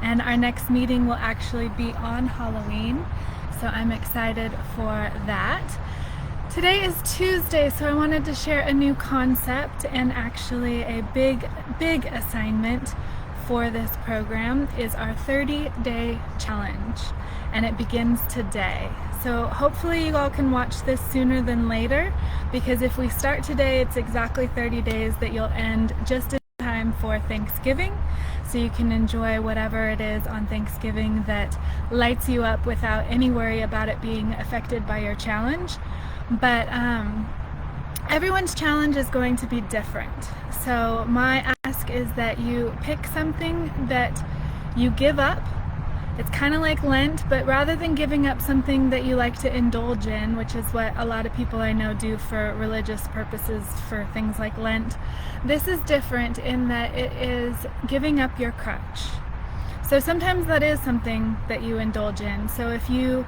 and our next meeting will actually be on Halloween, so I'm excited for that. Today is Tuesday, so I wanted to share a new concept, and actually a big assignment for this program is our 30-day challenge, and it begins today. So hopefully you all can watch this sooner than later, because if we start today, it's exactly 30 days that you'll end just in time for Thanksgiving, so you can enjoy whatever it is on Thanksgiving that lights you up without any worry about it being affected by your challenge. But everyone's challenge is going to be different. So my ask is that you pick something that you give up. It's kind of like Lent, but rather than giving up something that you like to indulge in, which is what a lot of people I know do for religious purposes for things like Lent, this is different in that it is giving up your crutch. So sometimes that is something that you indulge in. So if you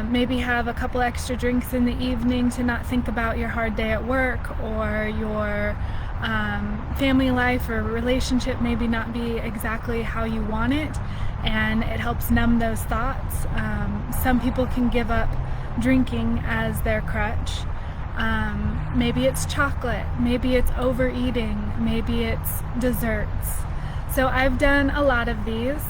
maybe have a couple extra drinks in the evening to not think about your hard day at work, or your family life or relationship maybe not be exactly how you want it, and it helps numb those thoughts. Some people can give up drinking as their crutch. Maybe it's chocolate, maybe it's overeating, maybe it's desserts. So I've done a lot of these,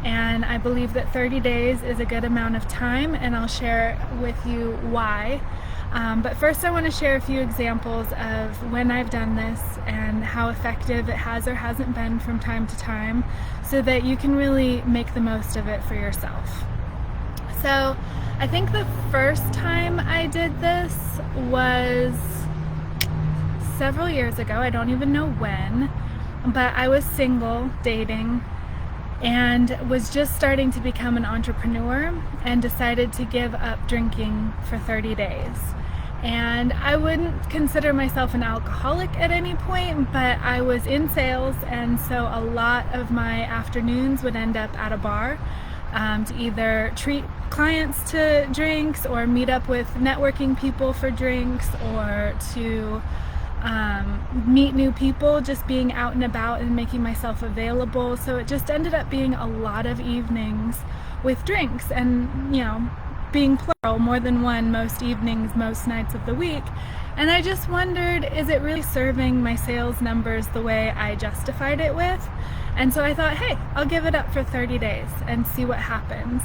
and I believe that 30 days is a good amount of time, and I'll share with you why. But first I want to share a few examples of when I've done this and how effective it has or hasn't been from time to time, so that you can really make the most of it for yourself. So I think the first time I did this was several years ago. I don't even know when, but I was single, dating, and was just starting to become an entrepreneur, and decided to give up drinking for 30 days. And I wouldn't consider myself an alcoholic at any point, but I was in sales, and so a lot of my afternoons would end up at a bar to either treat clients to drinks, or meet up with networking people for drinks, or to meet new people, just being out and about and making myself available. So it just ended up being a lot of evenings with drinks, and being plural, more than one, most evenings, most nights of the week. And I just wondered, is it really serving my sales numbers the way I justified it with? And so I thought, hey, I'll give it up for 30 days and see what happens.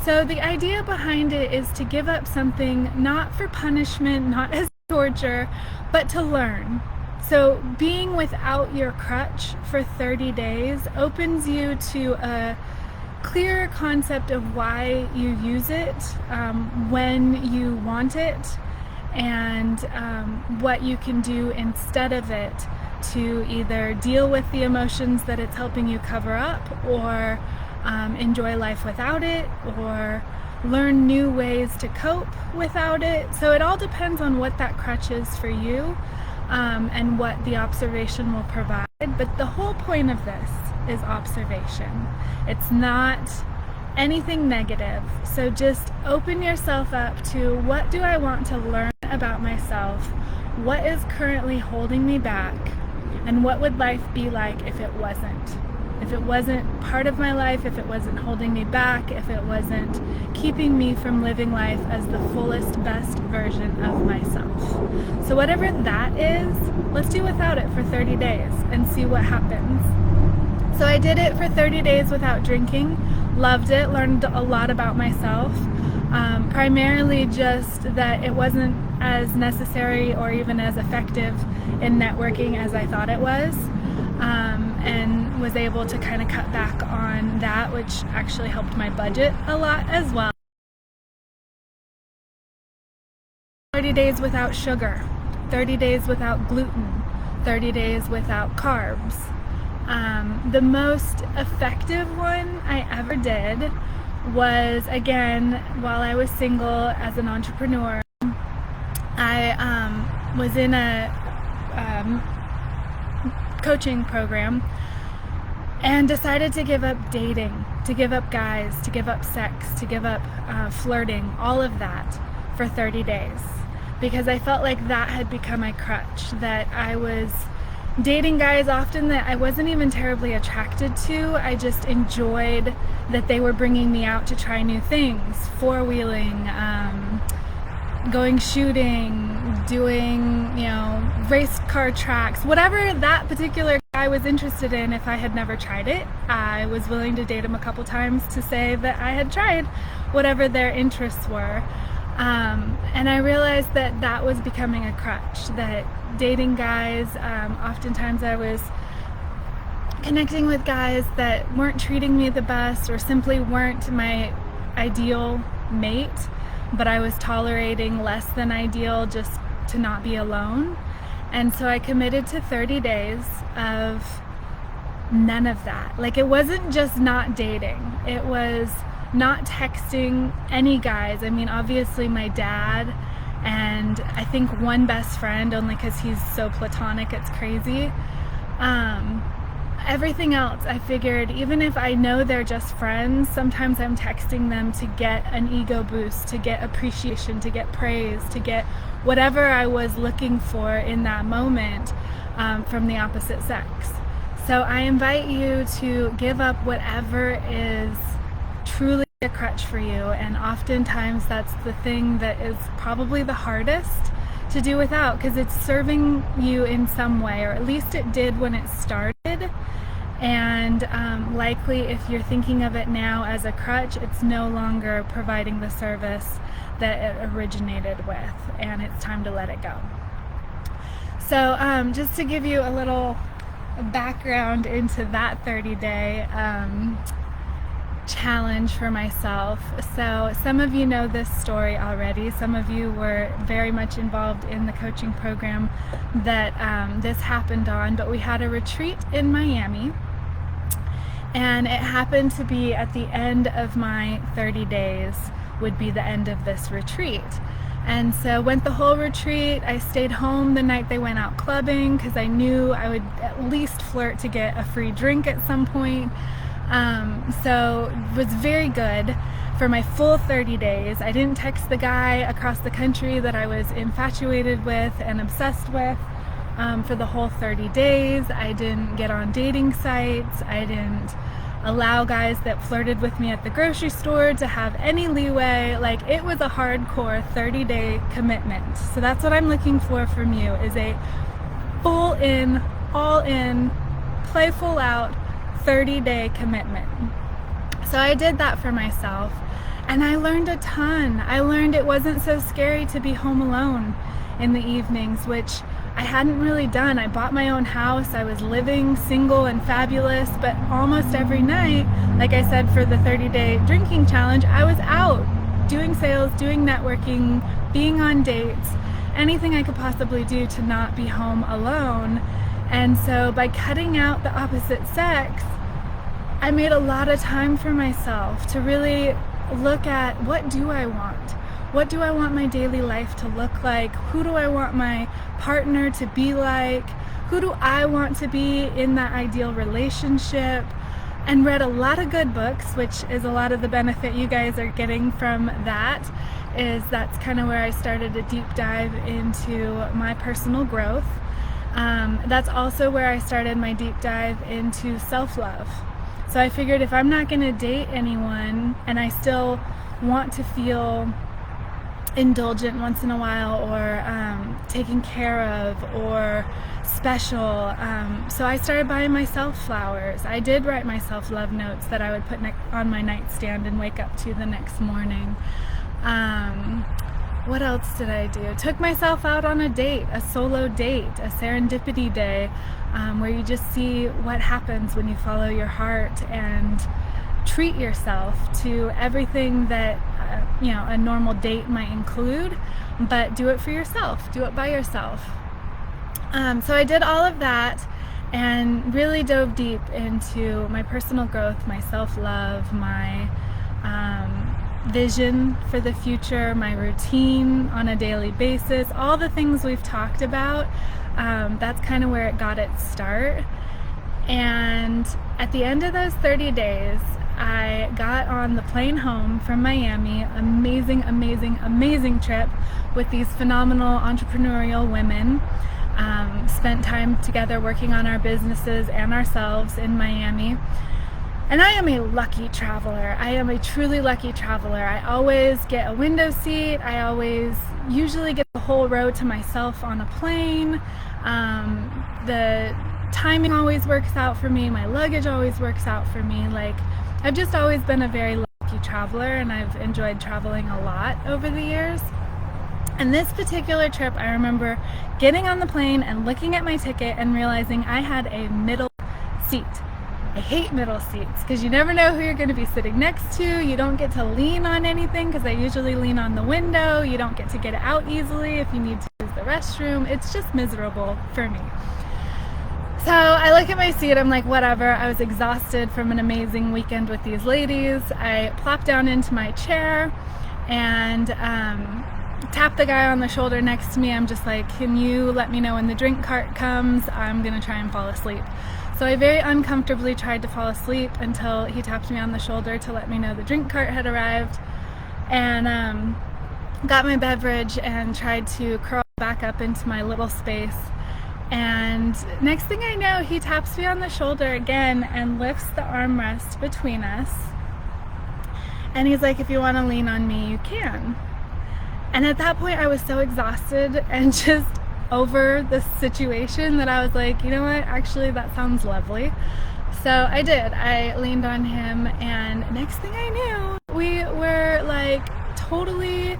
So the idea behind it is to give up something not for punishment, not as torture, but to learn. So being without your crutch for 30 days opens you to a clearer concept of why you use it, when you want it, and what you can do instead of it to either deal with the emotions that it's helping you cover up, or enjoy life without it, or learn new ways to cope without it. So it all depends on what that crutch is for you, and what the observation will provide. But the whole point of this is observation. It's not anything negative. So just open yourself up to, what do I want to learn about myself? What is currently holding me back? And what would life be like if it wasn't? If it wasn't part of my life, if it wasn't holding me back, if it wasn't keeping me from living life as the fullest, best version of myself. So whatever that is, let's do without it for 30 days and see what happens. So I did it for 30 days without drinking, loved it, learned a lot about myself, primarily just that it wasn't as necessary or even as effective in networking as I thought it was. And was able to kind of cut back on that, which actually helped my budget a lot as well. 30 days without sugar, 30 days without gluten, 30 days without carbs. The most effective one I ever did was, again, while I was single as an entrepreneur. I was in a coaching program, and decided to give up dating, to give up guys, to give up sex, to give up flirting, all of that for 30 days. Because I felt like that had become my crutch, that I was dating guys often that I wasn't even terribly attracted to. I just enjoyed that they were bringing me out to try new things, four-wheeling, going shooting, doing, race car tracks, whatever that particular guy was interested in. If I had never tried it, I was willing to date him a couple times to say that I had tried whatever their interests were. And I realized that that was becoming a crutch, that dating guys, oftentimes I was connecting with guys that weren't treating me the best or simply weren't my ideal mate, but I was tolerating less than ideal just to not be alone. And so I committed to 30 days of none of that. Like, it wasn't just not dating, it was not texting any guys. I mean, obviously my dad and I think one best friend, only because he's so platonic it's crazy. Everything else, I figured, even if I know they're just friends, sometimes I'm texting them to get an ego boost, to get appreciation, to get praise, to get whatever I was looking for in that moment from the opposite sex. So I invite you to give up whatever is truly a crutch for you, and oftentimes that's the thing that is probably the hardest to do without, because it's serving you in some way, or at least it did when it started. And likely if you're thinking of it now as a crutch, it's no longer providing the service that it originated with, and it's time to let it go. So just to give you a little background into that 30-day challenge for myself. So some of you know this story already. Some of you were very much involved in the coaching program that this happened on, but we had a retreat in Miami, and it happened to be at the end of my 30 days would be the end of this retreat. And so went the whole retreat. I stayed home the night they went out clubbing because I knew I would at least flirt to get a free drink at some point. So it was very good for my full 30 days. I didn't text the guy across the country that I was infatuated with and obsessed with for the whole 30 days. I didn't get on dating sites. I didn't allow guys that flirted with me at the grocery store to have any leeway. Like, it was a hardcore 30-day commitment. So that's what I'm looking for from you, is a full in, all in, play full out 30-day commitment. So I did that for myself, and I learned a ton. I learned it wasn't so scary to be home alone in the evenings, which I hadn't really done. I bought my own house. I was living single and fabulous, but almost every night, like I said, for the 30-day drinking challenge, I was out doing sales, doing networking, being on dates, anything I could possibly do to not be home alone. And so by cutting out the opposite sex, I made a lot of time for myself to really look at, what do I want? What do I want my daily life to look like? Who do I want my partner to be like? Who do I want to be in that ideal relationship? And read a lot of good books, which is a lot of the benefit you guys are getting from that. That's kind of where I started a deep dive into my personal growth. That's also where I started my deep dive into self-love. So I figured, if I'm not going to date anyone and I still want to feel indulgent once in a while, or taken care of, or special, so I started buying myself flowers. I did write myself love notes that I would put on my nightstand and wake up to the next morning. What else did I do? Took myself out on a date, a solo date, a serendipity day, where you just see what happens when you follow your heart and treat yourself to everything that a normal date might include, but do it for yourself. Do it by yourself. So I did all of that and really dove deep into my personal growth, my self-love, my vision for the future, my routine on a daily basis, all the things we've talked about. That's kind of where it got its start. And at the end of those 30 days, I got on the plane home from Miami. Amazing, amazing, amazing trip with these phenomenal entrepreneurial women. spent time together working on our businesses and ourselves in Miami. And I am a lucky traveler. I am a truly lucky traveler. I always get a window seat. I always usually get the whole row to myself on a plane. The timing always works out for me. My luggage always works out for me. Like, I've just always been a very lucky traveler, and I've enjoyed traveling a lot over the years. And this particular trip, I remember getting on the plane and looking at my ticket and realizing I had a middle seat. I hate middle seats because you never know who you're going to be sitting next to. You don't get to lean on anything because I usually lean on the window. You don't get to get out easily if you need to use the restroom. It's just miserable for me. So I look at my seat, I'm like, whatever. I was exhausted from an amazing weekend with these ladies. I plop down into my chair and tap the guy on the shoulder next to me. I'm just like, can you let me know when the drink cart comes? I'm gonna try and fall asleep. So I very uncomfortably tried to fall asleep until he tapped me on the shoulder to let me know the drink cart had arrived, and got my beverage and tried to curl back up into my little space. And next thing I know, he taps me on the shoulder again and lifts the armrest between us. And he's like, if you want to lean on me, you can. And at that point, I was so exhausted and just over the situation that I was like, you know what, actually that sounds lovely. So I did. I leaned on him, and next thing I knew, we were like totally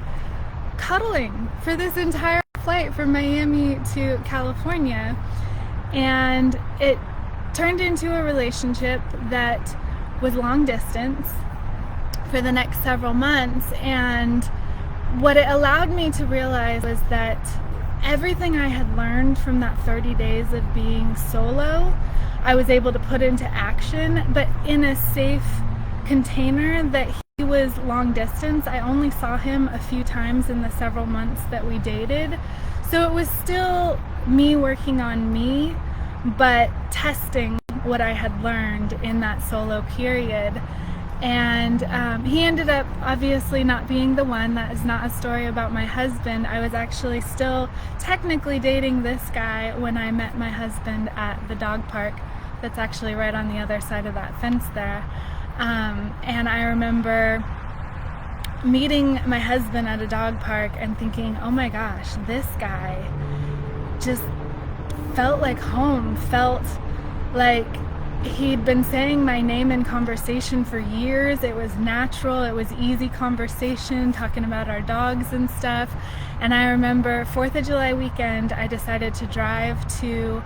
cuddling for this entire flight from Miami to California. And it turned into a relationship that was long distance for the next several months. And what it allowed me to realize was that everything I had learned from that 30 days of being solo, I was able to put into action, but in a safe container. That he was long distance. I only saw him a few times in the several months that we dated. So it was still me working on me, but testing what I had learned in that solo period. And he ended up obviously not being the one. That is not a story about my husband. I was actually still technically dating this guy when I met my husband at the dog park that's actually right on the other side of that fence there. And I remember meeting my husband at a dog park and thinking, oh my gosh, this guy just felt like home, felt like he'd been saying my name in conversation for years. It was natural, it was easy conversation, talking about our dogs and stuff. And I remember 4th of July weekend, I decided to drive to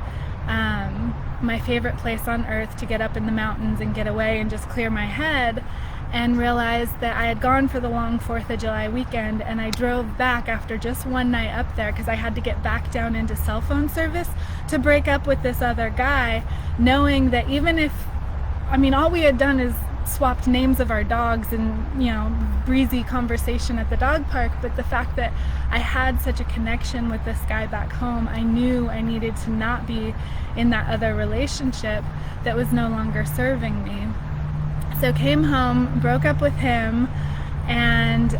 my favorite place on earth, to get up in the mountains and get away and just clear my head, and realized that I had gone for the long 4th of July weekend, and I drove back after just one night up there because I had to get back down into cell phone service to break up with this other guy, knowing that even if, I mean, all we had done is swapped names of our dogs and, you know, breezy conversation at the dog park, but the fact that I had such a connection with this guy back home, I knew I needed to not be in that other relationship that was no longer serving me. So came home, broke up with him, and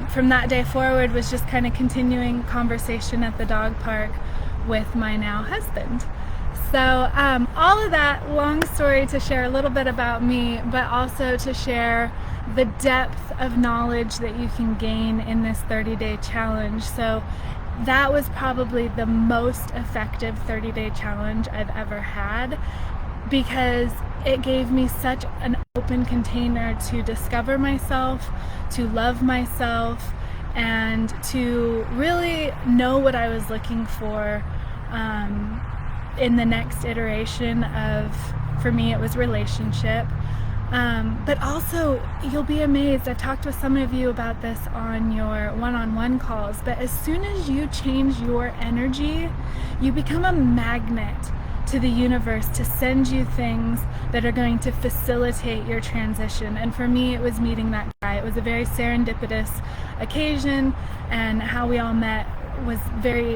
from that day forward was just kind of continuing conversation at the dog park with my now husband. So all of that, long story to share a little bit about me, but also to share the depth of knowledge that you can gain in this 30-day challenge. So that was probably the most effective 30-day challenge I've ever had, because it gave me such an open container to discover myself, to love myself, and to really know what I was looking for in the next iteration of, for me, it was relationship. But also, you'll be amazed, I've talked with some of you about this on your one-on-one calls, but as soon as you change your energy, you become a magnet to the universe to send you things that are going to facilitate your transition. And for me, it was meeting that guy. It was a very serendipitous occasion, and how we all met was very,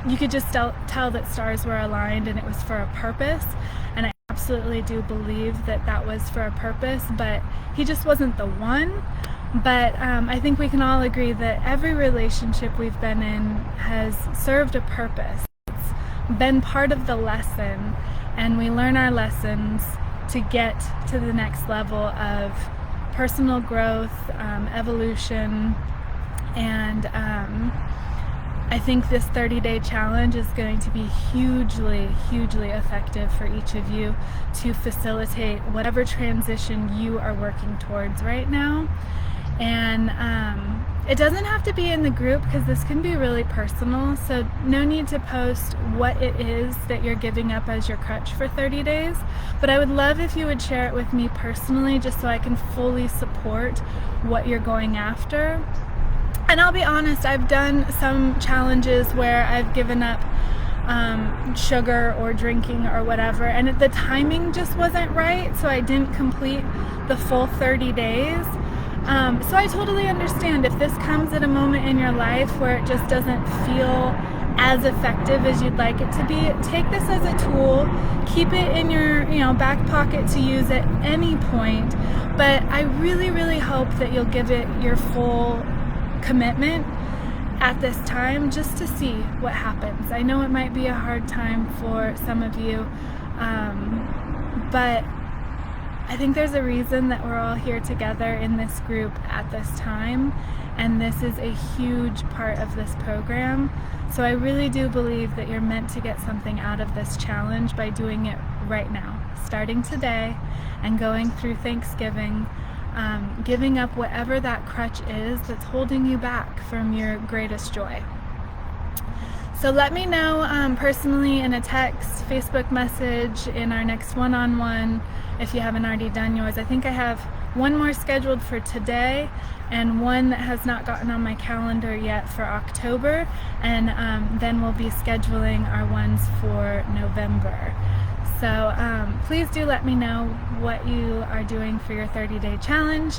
you could just tell that stars were aligned and it was for a purpose. And I absolutely do believe that that was for a purpose, but he just wasn't the one. But I think we can all agree that every relationship we've been in has served a purpose. It's been part of the lesson, and we learn our lessons to get to the next level of personal growth, evolution, and I think this 30-day challenge is going to be hugely, hugely effective for each of you to facilitate whatever transition you are working towards right now. And it doesn't have to be in the group, because this can be really personal, so no need to post what it is that you're giving up as your crutch for 30 days, but I would love if you would share it with me personally, just so I can fully support what you're going after. And I'll be honest, I've done some challenges where I've given up sugar or drinking or whatever, and the timing just wasn't right, so I didn't complete the full 30 days. So I totally understand if this comes at a moment in your life where it just doesn't feel as effective as you'd like it to be. Take this as a tool, keep it in your back pocket to use at any point, but I really, really hope that you'll give it your full commitment at this time, just to see what happens. I know it might be a hard time for some of you, but I think there's a reason that we're all here together in this group at this time, and this is a huge part of this program. So I really do believe that you're meant to get something out of this challenge by doing it right now, starting today and going through Thanksgiving, giving up whatever that crutch is that's holding you back from your greatest joy. So let me know personally in a text, Facebook message, in our next one-on-one, if you haven't already done yours. I think I have one more scheduled for today and one that has not gotten on my calendar yet for October, and then we'll be scheduling our ones for November. So please do let me know what you are doing for your 30-day challenge,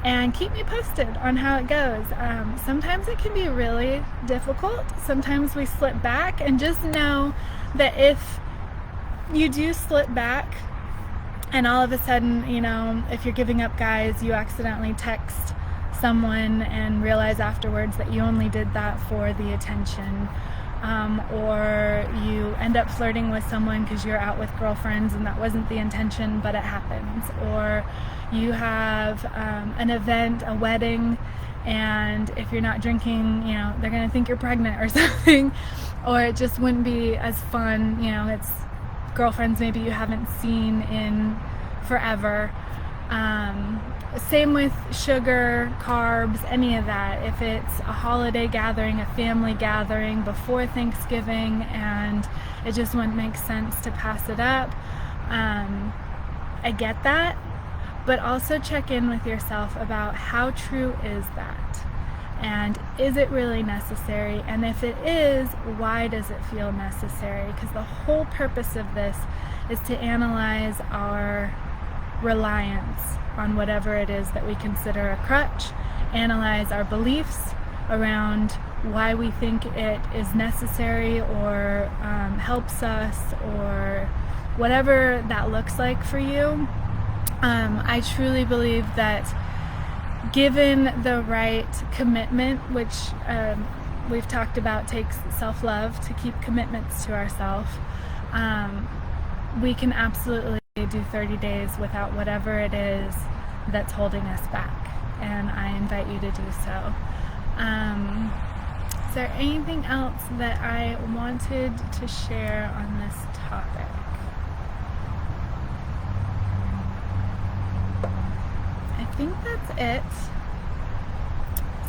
and keep me posted on how it goes. Sometimes it can be really difficult. Sometimes we slip back, and just know that if you do slip back and all of a sudden, if you're giving up guys, you accidentally text someone and realize afterwards that you only did that for the attention, or you end up flirting with someone because you're out with girlfriends and that wasn't the intention, but it happens, or you have an event, a wedding, and if you're not drinking, they're gonna think you're pregnant or something, or it just wouldn't be as fun. It's girlfriends maybe you haven't seen in forever. Same with sugar, carbs, any of that. If it's a holiday gathering, a family gathering before Thanksgiving, and it just wouldn't make sense to pass it up, I get that, but also check in with yourself about how true is that, and is it really necessary, and if it is, why does it feel necessary? Because the whole purpose of this is to analyze our reliance on whatever it is that we consider a crutch, analyze our beliefs around why we think it is necessary or helps us, or whatever that looks like for you. I truly believe that given the right commitment, which we've talked about takes self-love to keep commitments to ourselves, we can absolutely do 30 days without whatever it is that's holding us back, and I invite you to do so. Is there anything else that I wanted to share on this topic? I think that's it.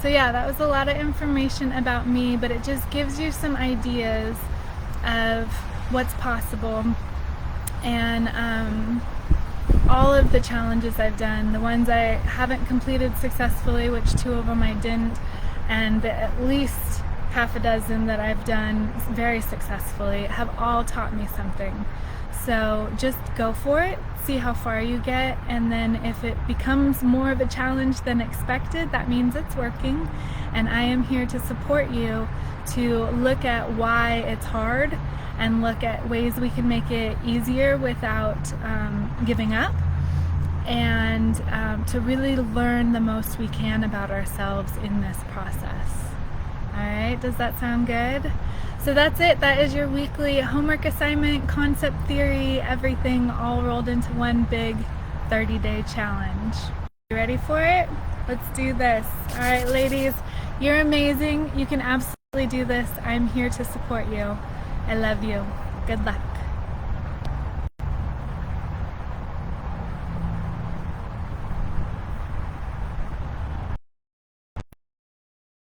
So yeah, that was a lot of information about me, but it just gives you some ideas of what's possible. And all of the challenges I've done, the ones I haven't completed successfully, which 2 of them I didn't, and at least half a dozen that I've done very successfully, have all taught me something. So just go for it, see how far you get, and then if it becomes more of a challenge than expected, that means it's working, and I am here to support you to look at why it's hard and look at ways we can make it easier without giving up, and to really learn the most we can about ourselves in this process. Alright, does that sound good? So that's it. That is your weekly homework assignment, concept theory, everything all rolled into one big 30-day challenge. You ready for it? Let's do this. Alright, ladies, you're amazing. You can absolutely do this. I'm here to support you. I love you. Good luck.